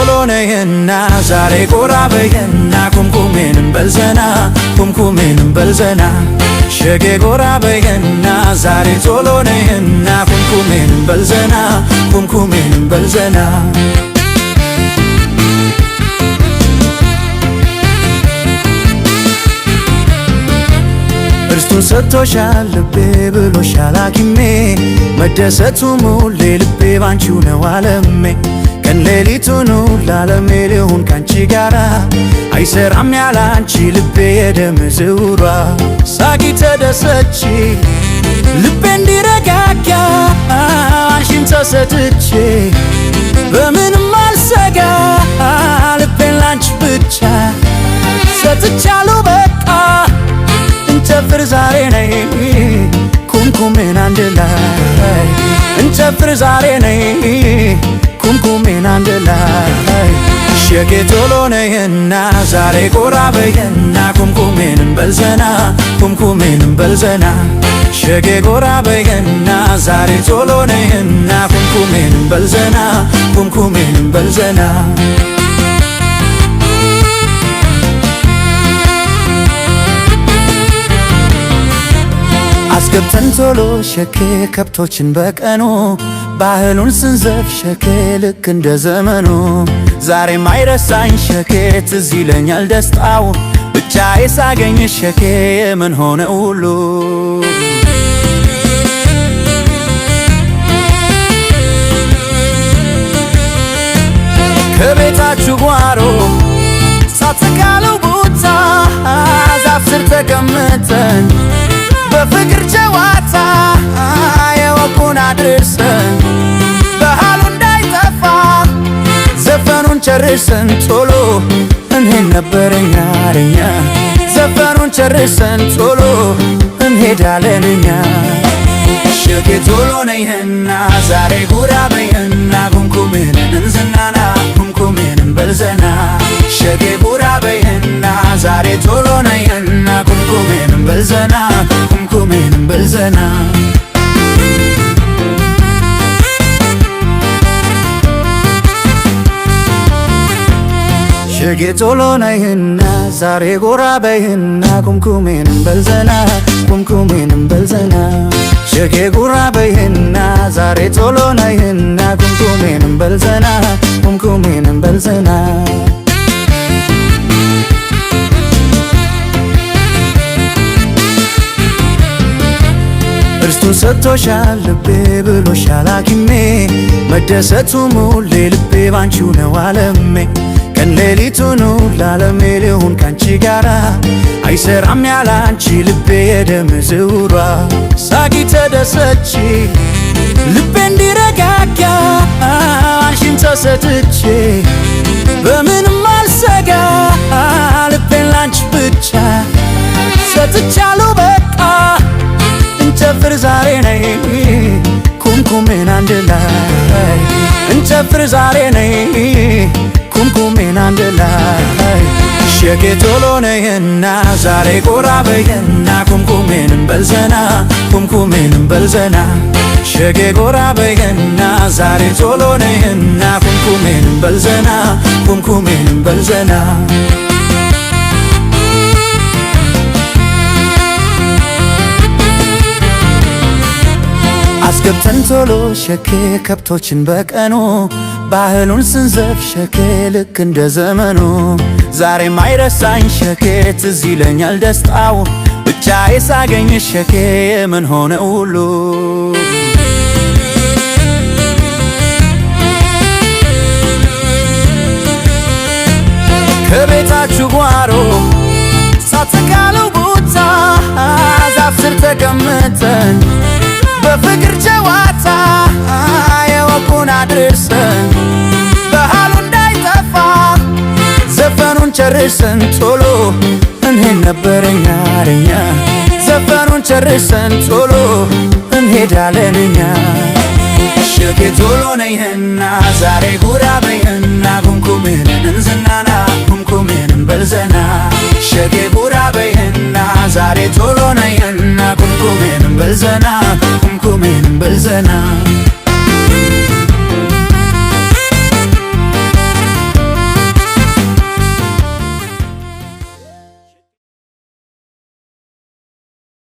ቶሎ ነይና ዛሬ ጎራ በይና ኩምኩሜን እንበልዘና ኩምኩሜን እንበልዘና ሸጌ ጎራ በይና ዛሬ ቶሎ ነይና ኩምኩሜን እንበልዘና ኩምኩሜን እንበልዘና እርሱን ሰጥቶሻል ልቤ ብሎሻል ሐኪሜ መደሰቱ ሙሌ ልቤ ባንቺው ነው ዓለሜ ቀን ሌሊቱን ለዓለሜ ልሁን ካንቺ ጋራ አይሰራም ያላንቺ ልቤ የደም ዝውሯ ሳቂ ተደሰች ልቤ እንዲረጋጋ አንቺን ተሰጥቼ በምንም አልሰጋ ልቤን ላንቺ ብቻ ሰጥቻለሁ በቃ እንጨፍር ዛሬ ነይ ኩምኩሜን አንድ ላይ እንጨፍር ዛሬ ነይ ኩምኩሜን አንድ ላይ ሸጌ ቶሎ ነይና ዛሬ ጎራ በይና ኩምኩሜን እንበልዘና ኩምኩሜን እንበልዘና ሸጌ ጎራ በይና ዛሬ ቶሎ ነይና ኩምኩሜን እንበልዘና ኩምኩሜን እንበልዘና አስገብተን ቶሎ ሸኬ ከብቶችን በቀኑ ባህሉን ስንዘፍ ሸኬ ልክ እንደ ዘመኑ ዛሬም አይረሳኝ ሸኬ ትዝ ይለኛል ደስታው ብቻዬ ሳገኝ ሸኬ የምን ሆነ ሁሉ ከቤታችሁ ጓሮ ሳትቃለው ቦታ ዛፍ ስር ተቀምጠን በፍቅር ጨዋታ የወጉን አድርሰን ባህሉ እንዳይጠፋ ዘፈኑን ጨርሰን ቶሎ እንሄድ ነበረኛ እኛ ዘፈኑን ጨርሰን ቶሎ እንሄዳለን እኛ ሸጌ ቶሎ ነይና ዛሬ ጎራ በይና ኩምኩሜን እንዝናና ኩምኩሜን እንበልዘና ሸጌ ጎራ በይና ዛሬ ቶሎ ነይና ኩምኩሜን እንበልዘና ኩምኩሜን እንበልዘና ሸጌ ቶሎ ነይና ዛሬ ጎራ በይና ኩምኩሜን እንበልዘና ኩምኩሜን እንበልዘና ሸጌ ጎራ በይና ዛሬ ቶሎ ነይና ኩምኩሜን እንበልዘና ኩምኩሜን እንበልዘና እርሱን ሰጥቶሻል ልቤ ብሎሻል ሐኪሜ መደሰቱ ሙሌ ልቤ ባንቺው ነው ዓለሜ ቀን ሌሊቱን ለዓለሜ ልሁን ካንቺ ጋራ አይሰራም ያላንቺ ልቤ የደም ዝውሯ ሳቂ ተደሰች ልቤ እንዲረጋጋ አንቺን ተሰጥቼ በምንም አልሰጋ ልቤን ላንቺ ብቻ ሰጥቻለሁ በቃ እንጨፍር ዛሬ ነይ ኩምኩሜን አንድ ላይ እንጨፍር ዛሬ ነይ ኩምኩሜን አንድ ላይ ሸጌ ቶሎ ነይና ዛሬ ጎራ በይና ኩምኩሜን እንበልዘና ኩምኩሜን እንበልዘና ሸጌ ጎራ በይና ዛሬ ቶሎ ነይና ኩምኩሜን እንበልዘና ኩምኩሜን እንበልዘና አስገብተን ቶሎ ሸኬ ከብቶችን በቀኑ ባህሉን ስንዘፍ ሸኬ ልክ እንደ ዘመኑ ዛሬም አይረሳኝ ሸኬ ትዝ ይለኛል ደስታው ብቻዬ ሳገኝ ሸኬ የምን ሆነ ሁሉ ከቤታችሁ ጓሮ ሳትቃለው ቦታ ዛፍ ስር ተቀምጠን በፍቅር ጨዋታ የወጉን አድርሰን ባህሉ እንዳይጠፋ ዘፈኑን ጨርሰን ቶሎ እንሄድ ነበረኛ እኛ ዘፈኑን ጨርሰን ቶሎ እንሄዳለን እኛ ሸጌ ቶሎ ነይና ዛሬ ጎራ በይና ኩምኩሜን እንዝናና ኩምኩሜን እንበልዘና ሸጌ ጎራ በይና ዛሬ ቶሎ ነይና ኩምኩሜን እንበልዘና ኩምኩሜን እንበልዘና